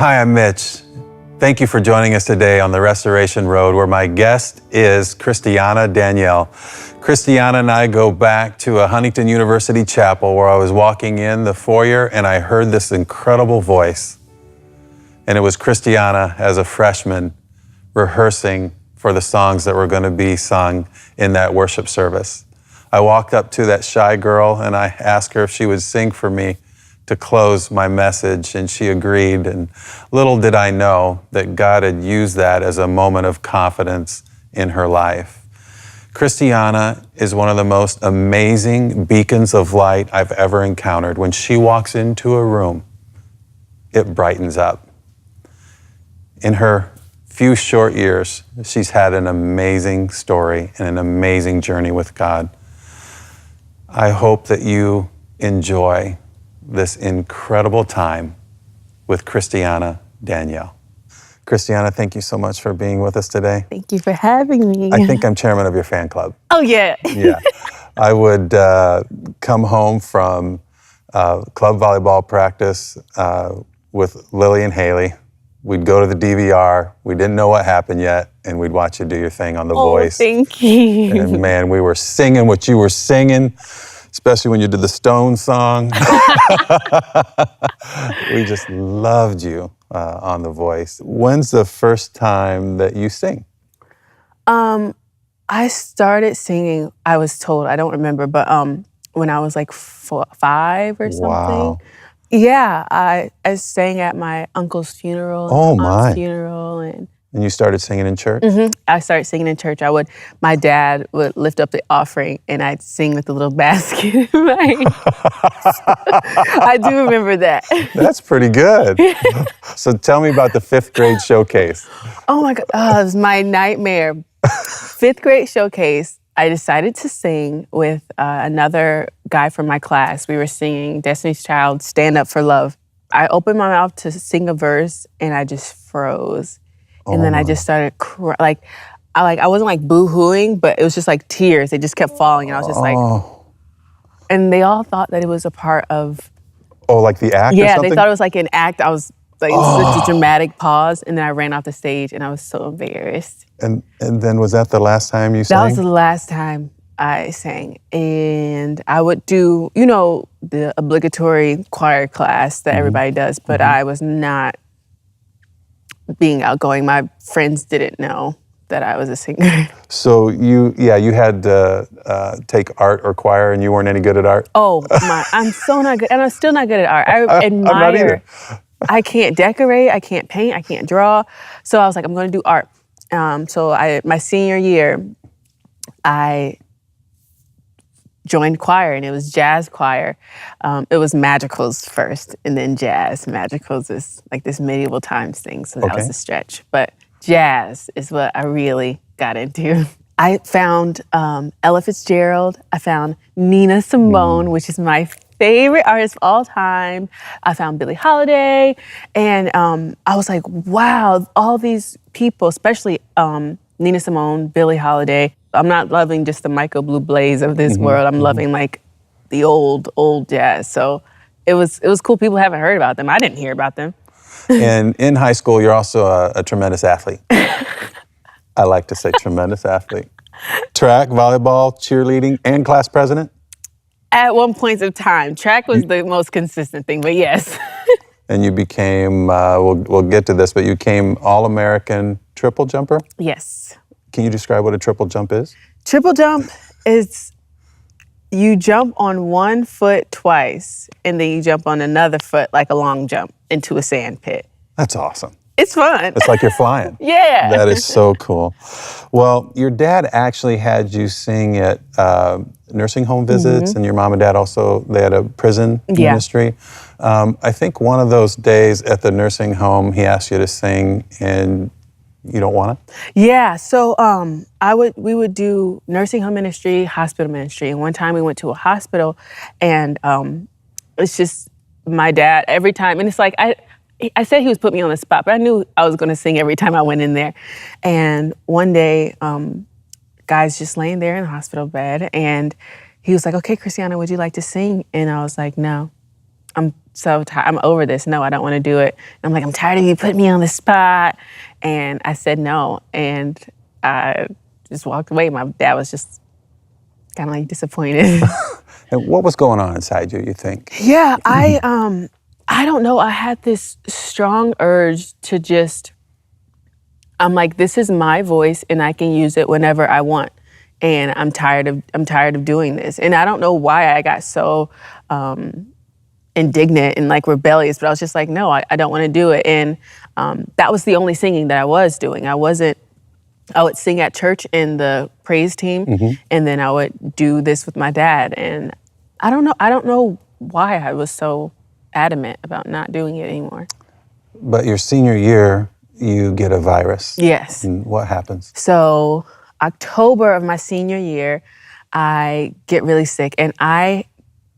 Hi, I'm Mitch. Thank you for joining us today on the Restoration Road, where my guest is Christiana Danielle. Christiana and I go back to a Huntington University chapel where I was walking in the foyer and I heard this incredible voice. And it was Christiana as a freshman rehearsing for the songs that were going to be sung in that worship service. I walked up to that shy girl and I asked her if she would sing for me to close my message, and she agreed. And little did I know that God had used that as a moment of confidence in her life. Christiana is one of the most amazing beacons of light I've ever encountered. When she walks into a room, it brightens up. In her few short years, she's had an amazing story and an amazing journey with God. I hope that you enjoy this incredible time with Christiana Danielle. Christiana, thank you so much for being with us today. Thank you for having me. I think I'm chairman of your fan club. Oh, yeah. Yeah. I would come home from club volleyball practice with Lily and Haley. We'd go to the DVR. We didn't know what happened yet, and we'd watch you do your thing on The Voice. Thank you. And man, we were singing what you were singing, especially when you did the Stone song. We just loved you on The Voice. When's the first time that you sing? I started singing, I was told, I don't remember, but when I was like 5 or something. Wow. Yeah, I sang at my uncle's funeral, Oh, my my. aunt's funeral, and And you started singing in church? I started singing in church. My dad would lift up the offering, and I'd sing with the little basket in my hand. I do remember that. That's pretty good. So tell me about the 5th grade showcase. Oh my God, it was my nightmare. 5th grade showcase, I decided to sing with another guy from my class. We were singing Destiny's Child, Stand Up for Love. I opened my mouth to sing a verse, and I just froze. And then I just started crying. I wasn't like boo-hooing, but it was just like tears. They just kept falling, and I was just like, and they all thought that it was a part of. Oh, like the act or Yeah, something? they thought it was like an act. I was like, it was such a dramatic pause, and then I ran off the stage, and I was so embarrassed. And then was that the last time you sang? That was the last time I sang. And I would do, the obligatory choir class that everybody does, but I was not being outgoing. My friends didn't know that I was a singer. So you had to take art or choir, and you weren't any good at art? Oh, I'm so not good, and I'm still not good at art. I admire. I'm not either. I can't decorate, I can't paint, I can't draw. So I was like, I'm gonna do art. So my senior year, I joined choir, and it was jazz choir. It was Magicals first, and then jazz. Magicals is like this medieval times thing, so that was a stretch. But jazz is what I really got into. I found Ella Fitzgerald. I found Nina Simone, which is my favorite artist of all time. I found Billie Holiday, and I was like, wow, all these people, especially Nina Simone, Billie Holiday. I'm not loving just the Michael Bublé's of this world. I'm loving like the old jazz. So it was cool. People haven't heard about them. I didn't hear about them. And in high school, you're also a tremendous athlete. I like to say tremendous athlete. Track, volleyball, cheerleading, and class president? At one point of time, track was the most consistent thing, but yes. And you became, we'll get to this, but you became All-American triple jumper? Yes. Can you describe what a triple jump is? Triple jump is you jump on one foot twice, and then you jump on another foot like a long jump into a sand pit. That's awesome. It's fun. It's like you're flying. Yeah. That is so cool. Well, your dad actually had you sing at nursing home visits, and your mom and dad also, they had a prison ministry. I think one of those days at the nursing home, he asked you to sing, and you don't want to? Yeah, so we would do nursing home ministry, hospital ministry. And one time we went to a hospital, and it's just my dad every time. And it's like, I said he was putting me on the spot, but I knew I was going to sing every time I went in there. And one day, guy's just laying there in the hospital bed, and he was like, okay, Christiana, would you like to sing? And I was like, no. I'm so tired. I'm over this. No, I don't want to do it. And I'm like, I'm tired of you putting me on the spot. And I said no. And I just walked away. My dad was just kind of like disappointed. And what was going on inside you think? Yeah, I don't know. I had this strong urge to just, I'm like, this is my voice and I can use it whenever I want. And I'm tired of doing this. And I don't know why I got so indignant and like rebellious, but I was just like, no, I don't want to do it. And that was the only singing that I was doing. I would sing at church in the praise team, and then I would do this with my dad. And I don't know why I was so adamant about not doing it anymore. But your senior year, you get a virus. Yes. And what happens? So October of my senior year, I get really sick, and I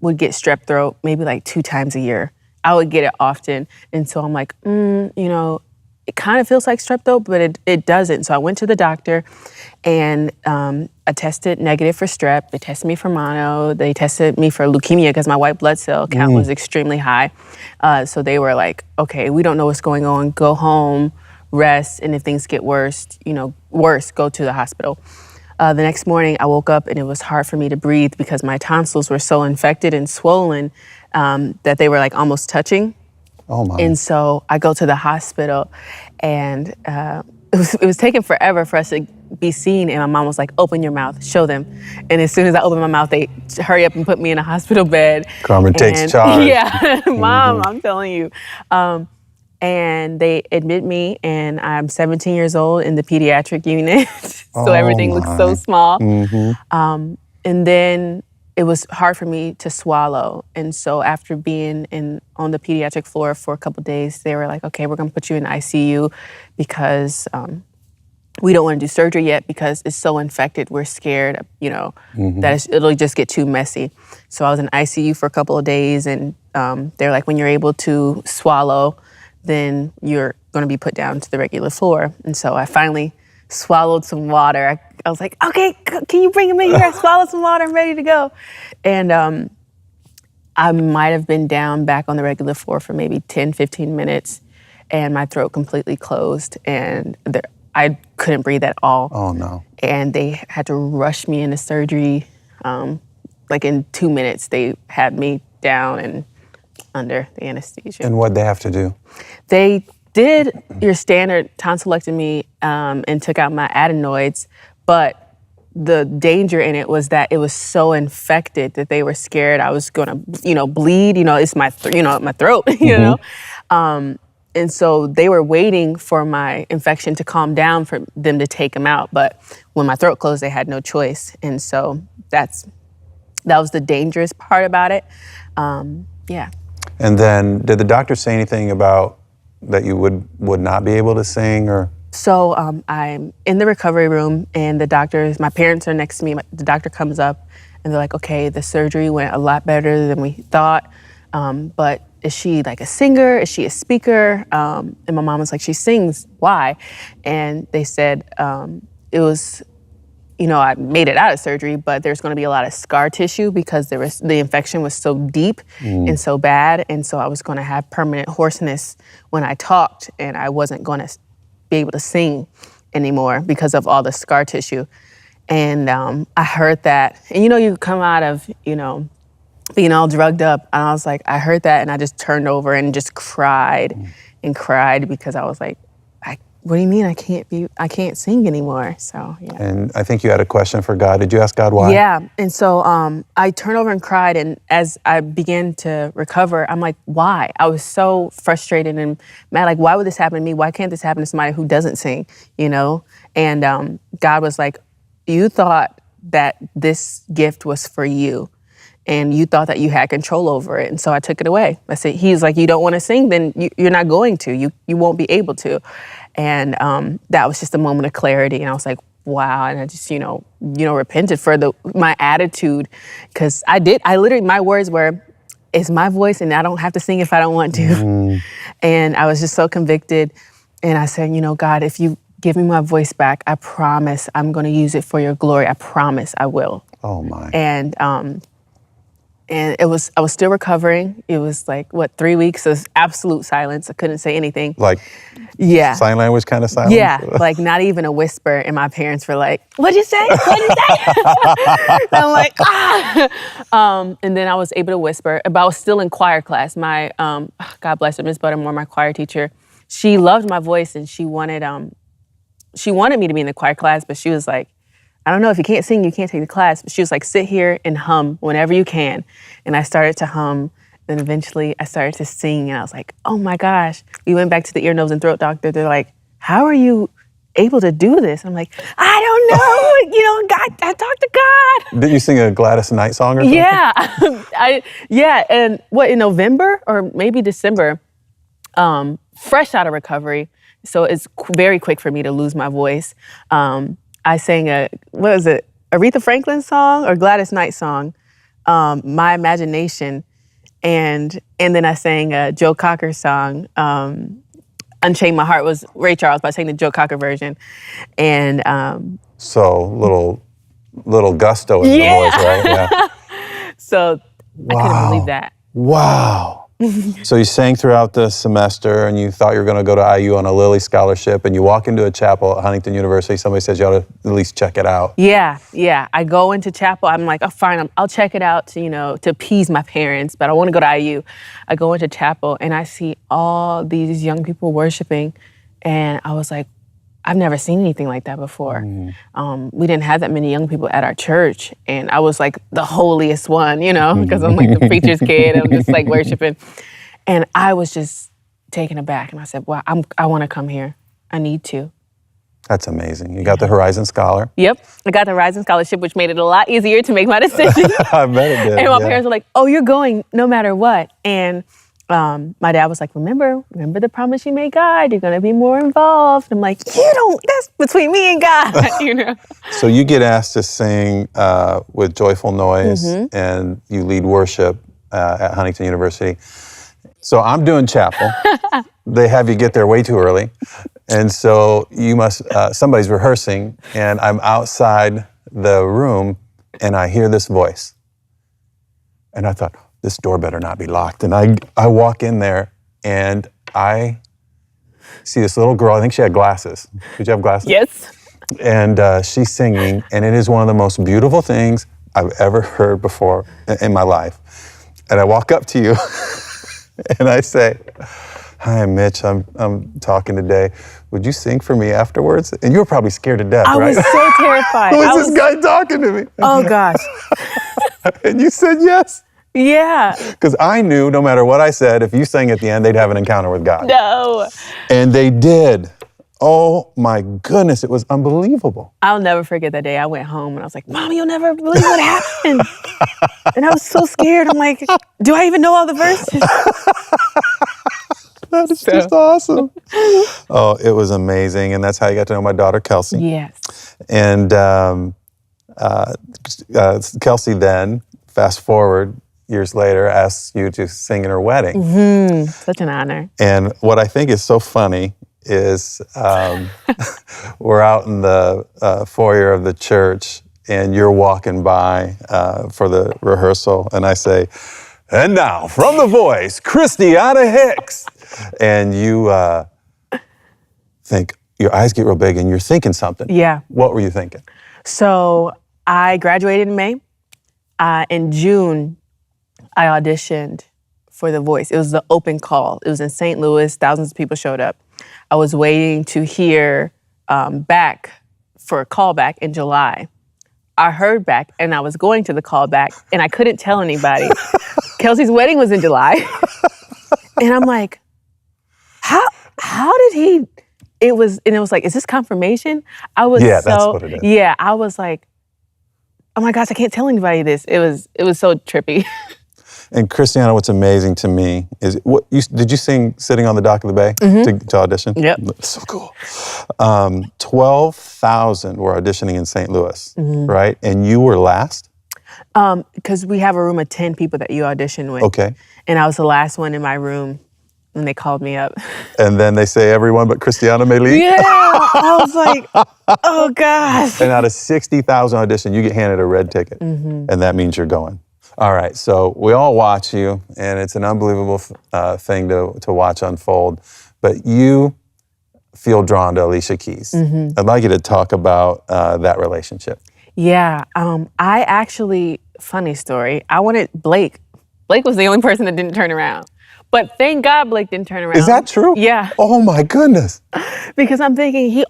would get strep throat maybe like 2 times a year. I would get it often. And so I'm like, it kind of feels like strep throat, but it doesn't. So I went to the doctor, and I tested negative for strep. They tested me for mono. They tested me for leukemia because my white blood cell count was extremely high. So they were like, okay, we don't know what's going on. Go home, rest, and if things get worse, go to the hospital. The next morning, I woke up and it was hard for me to breathe because my tonsils were so infected and swollen that they were like almost touching. Oh my. And so I go to the hospital, and it was taking forever for us to be seen. And my mom was like, open your mouth, show them. And as soon as I opened my mouth, they hurry up and put me in a hospital bed. Carmen takes charge. Yeah, Mom, I'm telling you. And they admit me, and I'm 17 years old in the pediatric unit. So everything looks so small. And then it was hard for me to swallow. And so after being on the pediatric floor for a couple of days, they were like, okay, we're gonna put you in ICU because we don't wanna do surgery yet because it's so infected. We're scared, that it'll just get too messy. So I was in ICU for a couple of days, and they're like, when you're able to swallow, then you're gonna be put down to the regular floor. And so I finally swallowed some water. I was like, okay, can you bring him in here? I swallowed some water, I'm ready to go. And I might have been down back on the regular floor for maybe 10, 15 minutes, and my throat completely closed, and I couldn't breathe at all. Oh no. And they had to rush me into surgery. Like in 2 minutes, they had me down and under the anesthesia. And what'd they have to do? They did your standard tonsillectomy and took out my adenoids, but the danger in it was that it was so infected that they were scared I was gonna, bleed. It's my, my throat. And so they were waiting for my infection to calm down for them to take them out. But when my throat closed, they had no choice. And so that was the dangerous part about it. Yeah. And then did the doctor say anything about that you would not be able to sing or? So I'm in the recovery room, and my parents are next to me. The doctor comes up and they're like, okay, the surgery went a lot better than we thought. But is she like a singer? Is she a speaker? And my mom was like, she sings. Why? And they said it was, I made it out of surgery, but there's going to be a lot of scar tissue because the infection was so deep and so bad. And so I was going to have permanent hoarseness when I talked, and I wasn't going to be able to sing anymore because of all the scar tissue. And I heard that. And you come out of, being all drugged up. And I was like, I heard that, and I just turned over and just cried and cried because I was like, what do you mean I can't sing anymore? So, yeah. And I think you had a question for God. Did you ask God why? Yeah, and so I turned over and cried, and as I began to recover, I'm like, why? I was so frustrated and mad, like, why would this happen to me? Why can't this happen to somebody who doesn't sing, And God was like, you thought that this gift was for you, and you thought that you had control over it, and so I took it away. I said, he's like, you don't want to sing, then you're not going to. You won't be able to. And that was just a moment of clarity, and I was like, wow. And I just, repented for my attitude, because I literally, my words were, it's my voice, and I don't have to sing if I don't want to. And I was just so convicted, and I said, God, if you give me my voice back, I promise I'm going to use it for your glory. I promise I will. Oh my. And And I was still recovering. It was like, 3 weeks of absolute silence. I couldn't say anything. Like Yeah. sign language kind of silence? Yeah, like not even a whisper. And my parents were like, what'd you say? What'd you say? And I'm like, ah. And then I was able to whisper, but I was still in choir class. My, God bless her, Miss Buttermore, my choir teacher, she loved my voice and she wanted me to be in the choir class, but she was like, I don't know, if you can't sing, you can't take the class. But she was like, sit here and hum whenever you can. And I started to hum. Then eventually I started to sing and I was like, oh my gosh. We went back to the ear, nose, and throat doctor. They're like, how are you able to do this? I'm like, I don't know. God, I talked to God. Did you sing a Gladys Knight song or something? Yeah. And in November or maybe December, fresh out of recovery. So it's very quick for me to lose my voice. I sang Aretha Franklin song or Gladys Knight song, My Imagination. And then I sang a Joe Cocker song, Unchain My Heart was Ray Charles, but I sang the Joe Cocker version. And so little gusto in the voice, right? Yeah. So I couldn't believe that. Wow. So you sang throughout the semester and you thought you were going to go to IU on a Lilly scholarship, and you walk into a chapel at Huntington University. Somebody says you ought to at least check it out. Yeah. I go into chapel. I'm like, oh, fine, I'll check it out to appease my parents, but I want to go to IU. I go into chapel and I see all these young people worshiping, and I was like, I've never seen anything like that before. We didn't have that many young people at our church, and I was like the holiest one, because I'm like the preacher's kid. I'm just like worshiping, and I was just taken aback. And I said, "Wow, I want to come here. I need to." That's amazing. You got the Horizon Scholar. Yep, I got the Horizon Scholarship, which made it a lot easier to make my decision. I bet it did. And my parents were like, "Oh, you're going no matter what." And my dad was like, remember the promise you made God, you're going to be more involved. I'm like, that's between me and God, So you get asked to sing with Joyful Noise, and you lead worship at Huntington University. So I'm doing chapel. They have you get there way too early. And so somebody's rehearsing, and I'm outside the room, and I hear this voice. And I thought, this door better not be locked. And I walk in there and I see this little girl. I think she had glasses. Did you have glasses? Yes. And she's singing, and it is one of the most beautiful things I've ever heard before in my life. And I walk up to you and I say, hi, Mitch, I'm talking today. Would you sing for me afterwards? And you were probably scared to death, right? I was so terrified. Who is this guy talking to me? Oh, gosh. And you said yes. Yeah. Because I knew no matter what I said, if you sang at the end, they'd have an encounter with God. No. And they did. Oh my goodness, it was unbelievable. I'll never forget that day. I went home and I was like, Mom, you'll never believe what happened. And I was so scared. I'm like, do I even know all the verses? That is just awesome. Oh, it was amazing. And that's how you got to know my daughter, Kelsey. Yes. And Kelsey then, fast forward, years later, asks you to sing in her wedding. Such an honor. And what I think is so funny is we're out in the foyer of the church, and you're walking by for the rehearsal, and I say, and now, from The Voice, Christiana Hicks. And you think, your eyes get real big, and you're thinking something. Yeah. What were you thinking? So I graduated in May. In June, I auditioned for The Voice. It was the open call. It was in St. Louis. Thousands of people showed up. I was waiting to hear back for a callback in July. I heard back, and I was going to the callback, and I couldn't tell anybody. Kelsey's wedding was in July. And I'm like, how did he? It was like, is this confirmation? I was that's what it is. Yeah, I was like, oh my gosh, I can't tell anybody this. It was so trippy. And Christiana, what's amazing to me is, did you sing Sitting on the Dock of the Bay to audition? Yep. So cool. 12,000 were auditioning in St. Louis, right? And you were last? Because we have a room of 10 people that you audition with. Okay. And I was the last one in my room when they called me up. And then they say everyone but Christiana may leave? Yeah. I was like, oh gosh. And out of 60,000 auditions, you get handed a red ticket. And that means you're going. All right, so we all watch you, and it's an unbelievable thing to watch unfold. But you feel drawn to Alicia Keys. I'd like you to talk about that relationship. Yeah, I actually, funny story, I wanted Blake. Blake was the only person that didn't turn around. But thank God Blake didn't turn around. Is that true? Yeah. Oh my goodness. Because I'm thinking he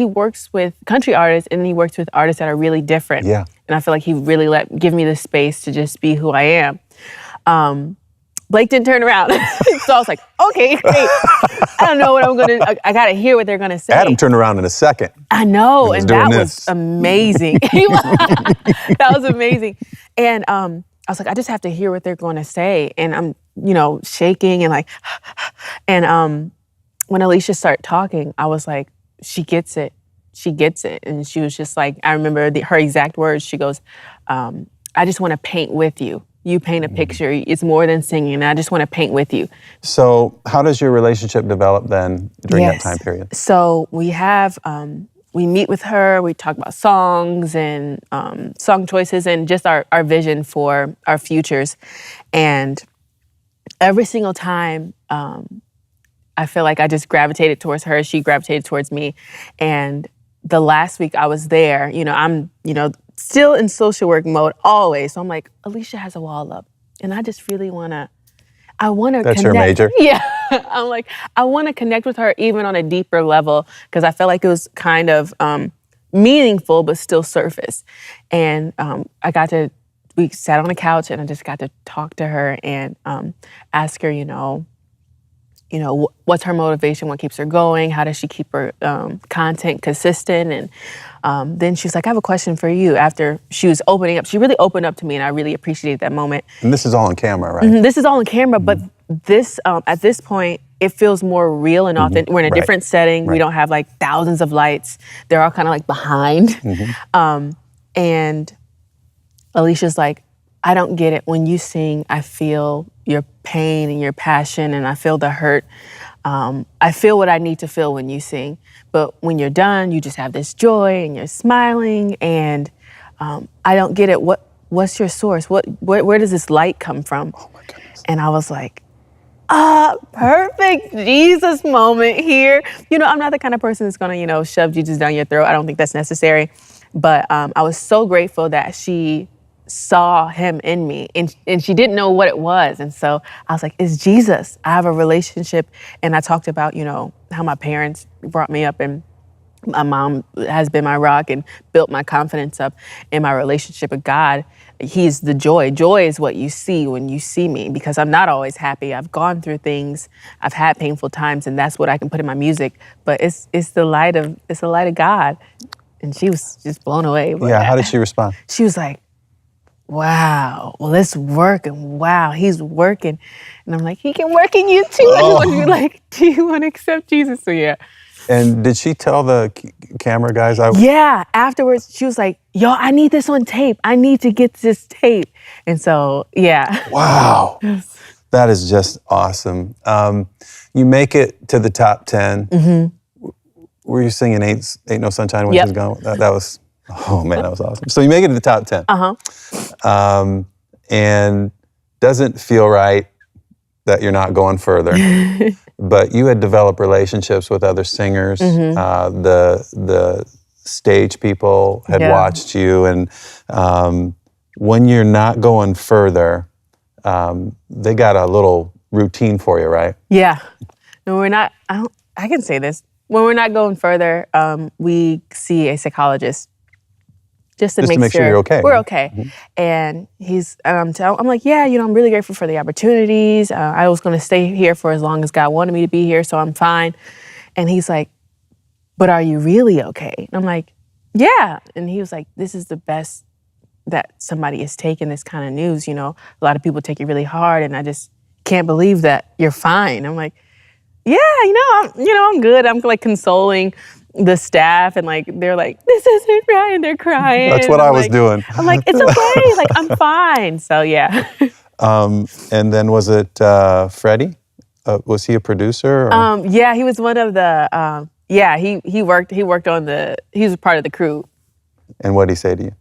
works with country artists and he works with artists that are really different. Yeah. And I feel like he really give me the space to just be who I am. Blake didn't turn around. So I was like, okay, great. I don't know what I'm going to, I got to hear what they're going to say. Adam turned around in a second. I know, and that was this. amazing. That was amazing. And I was like, I just have to hear what they're going to say. And I'm, shaking and like, and when Alicia started talking, I was like, she gets it. She gets it. And she was just like, I remember her exact words. She goes, I just want to paint with you. You paint a picture. It's more than singing. And I just want to paint with you. So how does your relationship develop then during that time period? So we have, we meet with her. We talk about songs and song choices and just our vision for our futures. And every single time, I feel like I just gravitated towards her. She gravitated towards me. And the last week I was there, I'm, still in social work mode always. So I'm like, Alicia has a wall up. And I just really I want to That's connect. your major? Yeah. I'm like, I want to connect with her even on a deeper level because I felt like it was kind of meaningful, but still surface. And we sat on the couch and I just got to talk to her and ask her, what's her motivation? What keeps her going? How does she keep her content consistent? And then she was like, I have a question for you. After she was opening up, she really opened up to me and I really appreciated that moment. And this is all on camera, right? Mm-hmm. This is all on camera, but this, at this point, it feels more real and authentic. We're in a different setting. We don't have like thousands of lights. They're all kind of like behind. And Alicia's like, I don't get it. When you sing, I feel your pain and your passion and I feel the hurt. I feel what I need to feel when you sing. But when you're done, you just have this joy and you're smiling and I don't get it. What's your source? Where does this light come from? Oh my goodness. And I was like, perfect Jesus moment here. I'm not the kind of person that's gonna, shove Jesus down your throat. I don't think that's necessary. But I was so grateful that she saw him in me and she didn't know what it was. And so I was like, it's Jesus. I have a relationship. And I talked about, how my parents brought me up and my mom has been my rock and built my confidence up in my relationship with God. He's the joy. Joy is what you see when you see me because I'm not always happy. I've gone through things. I've had painful times and that's what I can put in my music. But it's the light of God. And she was just blown away. Yeah, how did she respond? She was like, wow, well, it's working. Wow, he's working. And I'm like, he can work in you too. I just want to be like, do you want to accept Jesus? So yeah. And did she tell the camera guys? Yeah, afterwards, she was like, yo, I need this on tape. I need to get this tape. And so, yeah. Wow, that is just awesome. You make it to the top 10. Were you singing Ain't No Sunshine When She's Gone? That was, oh man, that was awesome. So you make it to the top 10. And doesn't feel right that you're not going further. But you had developed relationships with other singers. The stage people had watched you. And when you're not going further, they got a little routine for you, right? Yeah. No, we're not, I can say this. When we're not going further, we see a psychologist just to make sure you're okay. We're okay. And I'm like, yeah, I'm really grateful for the opportunities. I was going to stay here for as long as God wanted me to be here, so I'm fine. And he's like, but are you really okay? And I'm like, yeah. And he was like, this is the best that somebody has taken this kind of news. A lot of people take it really hard, and I just can't believe that you're fine. I'm like, yeah, I'm good. I'm like consoling the staff and like, they're like, this isn't right. And they're crying. That's what I was doing. I'm like, it's okay. Like, I'm fine. So yeah. And then was it Freddie? Was he a producer? Or? Yeah, he was one of the, he worked on he was part of the crew. And what did he say to you?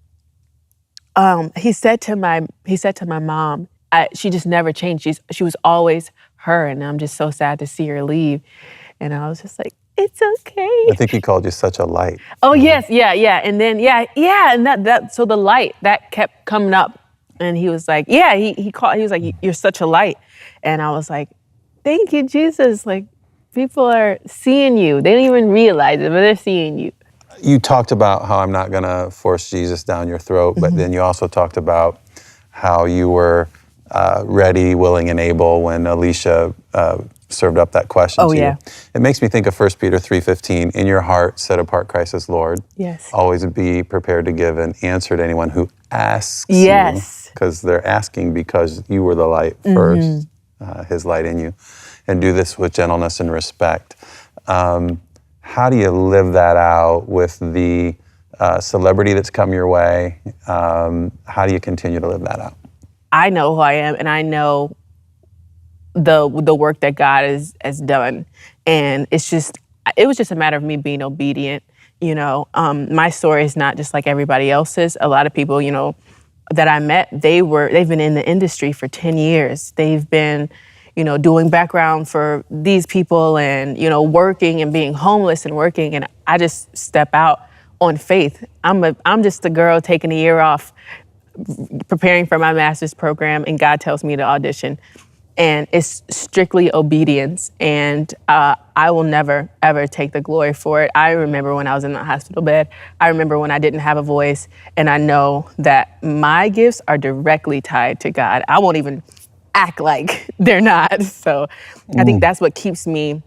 he said to my mom, she just never changed. She was always her, and I'm just so sad to see her leave. And I was just like, it's okay. I think he called you such a light. Oh yes, yeah, and then and that so the light that kept coming up, and he was like, he was like, you're such a light, and I was like, thank you, Jesus. Like, people are seeing you. They don't even realize it, but they're seeing you. You talked about how I'm not going to force Jesus down your throat, but then you also talked about how you were ready, willing, and able when Alicia served up that question to you. It makes me think of 1 Peter 3:15, in your heart, set apart Christ as Lord. Yes. Always be prepared to give an answer to anyone who asks you, because they're asking because you were the light first, his light in you. And do this with gentleness and respect. How do you live that out with the celebrity that's come your way? How do you continue to live that out? I know who I am, and I know the work that God has done, and it was just a matter of me being obedient. My story is not just like everybody else's. A lot of people, that I met, they've been in the industry for 10 years. They've been, doing background for these people, and working and being homeless and working, and I just step out on faith. I'm just a girl taking a year off, preparing for my master's program, and God tells me to audition. And it's strictly obedience, and I will never, ever take the glory for it. I remember when I was in the hospital bed. I remember when I didn't have a voice, and I know that my gifts are directly tied to God. I won't even act like they're not. So I think that's what keeps me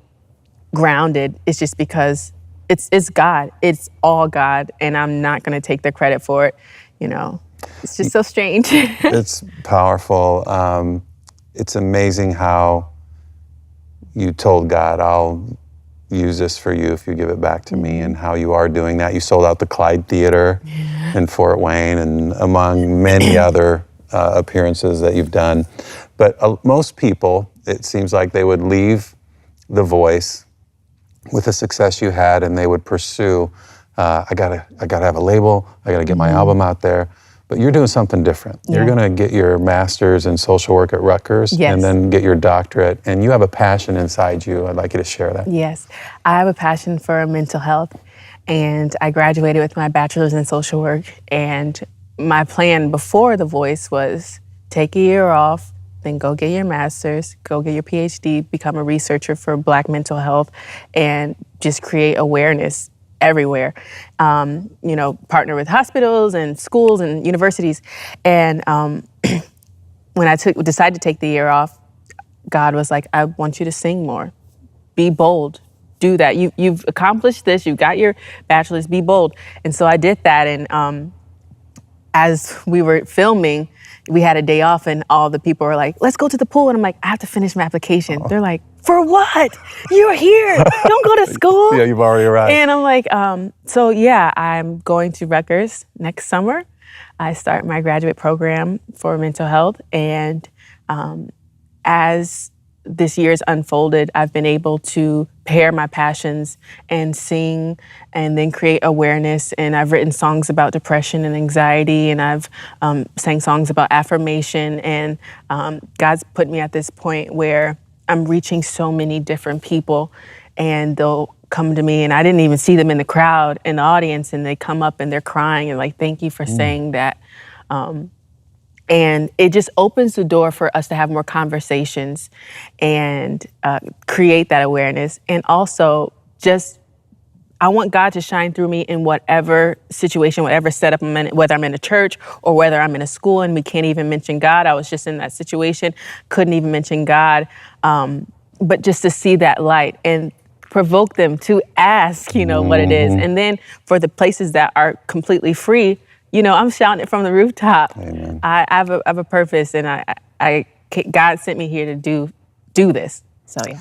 grounded. It's just because it's God. It's all God, and I'm not going to take the credit for it. It's just so strange. It's powerful. It's amazing how you told God, I'll use this for you if you give it back to me, and how you are doing that. You sold out the Clyde Theater in Fort Wayne, and among many other appearances that you've done. But most people, it seems like they would leave The Voice with the success you had, and they would pursue, I gotta have a label, I gotta get my album out there. But you're doing something different. You're gonna get your master's in social work at Rutgers, and then get your doctorate, and you have a passion inside you. I'd like you to share that. Yes, I have a passion for mental health, and I graduated with my bachelor's in social work, and my plan before The Voice was take a year off, then go get your master's, go get your PhD, become a researcher for Black mental health, and just create awareness everywhere. Partner with hospitals and schools and universities. And when I decided to take the year off, God was like, I want you to sing more. Be bold. Do that. You've accomplished this. You got your bachelor's. Be bold. And so I did that. And as we were filming, we had a day off, and all the people were like, let's go to the pool. And I'm like, I have to finish my application. They're like, for what? You're here. Don't go to school. Yeah, you've already arrived. And I'm like, I'm going to Rutgers next summer. I start my graduate program for mental health. And as this year's unfolded, I've been able to pair my passions and sing and then create awareness. And I've written songs about depression and anxiety, and I've sang songs about affirmation. And God's put me at this point where I'm reaching so many different people, and they'll come to me, and I didn't even see them in the crowd, in the audience, and they come up and they're crying and like, thank you for saying that. And it just opens the door for us to have more conversations and create that awareness. And also I want God to shine through me in whatever situation, whatever setup I'm in, whether I'm in a church or whether I'm in a school and we can't even mention God. I was just in that situation, couldn't even mention God. But just to see that light and provoke them to ask, what it is. And then for the places that are completely free, I'm shouting it from the rooftop. Amen. I have a purpose, and God sent me here to do this. So yeah.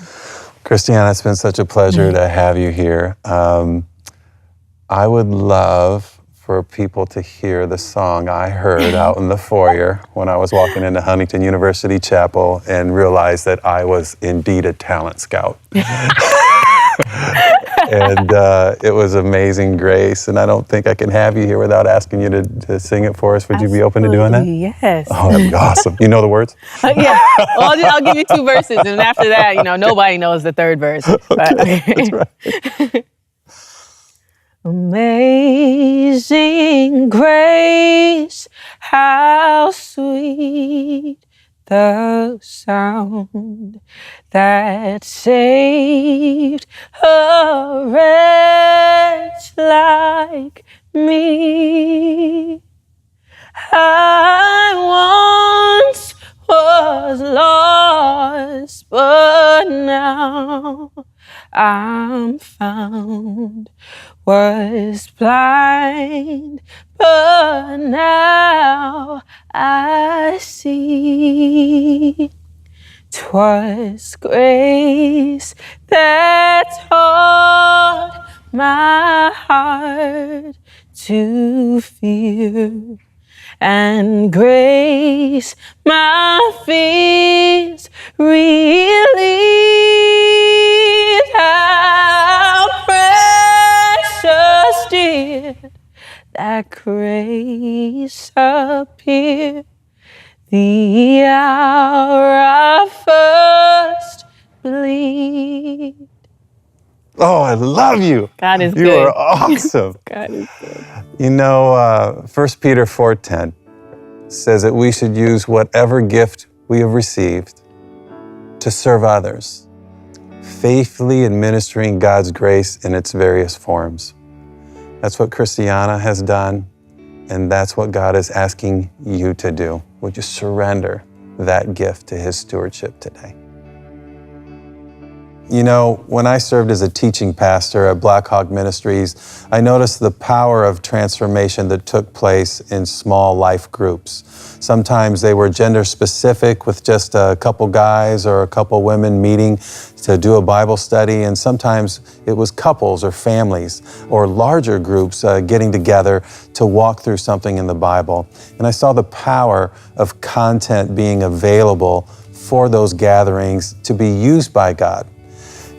Christiana, it's been such a pleasure to have you here. I would love for people to hear the song I heard out in the foyer when I was walking into Huntington University Chapel and realized that I was indeed a talent scout. And it was Amazing Grace. And I don't think I can have you here without asking you to sing it for us. Would you be open to doing that? Yes. Oh, that'd be awesome. You know the words? Yeah. Well, I'll give you 2 verses, and after that, nobody knows the 3rd verse. Okay, that's right. Amazing grace, how sweet the sound that saved a wretch like me. I once was lost, but now I'm found. Was blind, but now I see. 'Twas grace that taught my heart to fear, and grace my fears relieved. How precious did that grace appear the hour I first believed. Oh, I love you. God is You good. are awesome. God is good. 1 Peter 4:10 says that we should use whatever gift we have received to serve others, faithfully administering God's grace in its various forms. That's what Christiana has done, and that's what God is asking you to do. Would you surrender that gift to His stewardship today? When I served as a teaching pastor at Black Hawk Ministries, I noticed the power of transformation that took place in small life groups. Sometimes they were gender specific with just a couple guys or a couple women meeting to do a Bible study, and sometimes it was couples or families or larger groups getting together to walk through something in the Bible. And I saw the power of content being available for those gatherings to be used by God.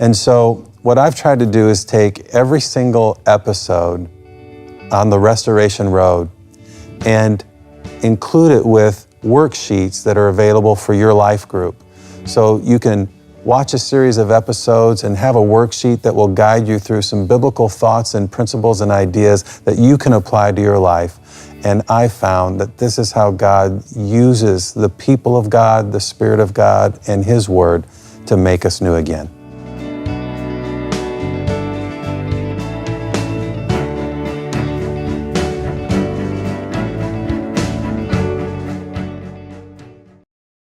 And so what I've tried to do is take every single episode on the Restoration Road and include it with worksheets that are available for your life group. So you can watch a series of episodes and have a worksheet that will guide you through some biblical thoughts and principles and ideas that you can apply to your life. And I found that this is how God uses the people of God, the Spirit of God, and His Word to make us new again.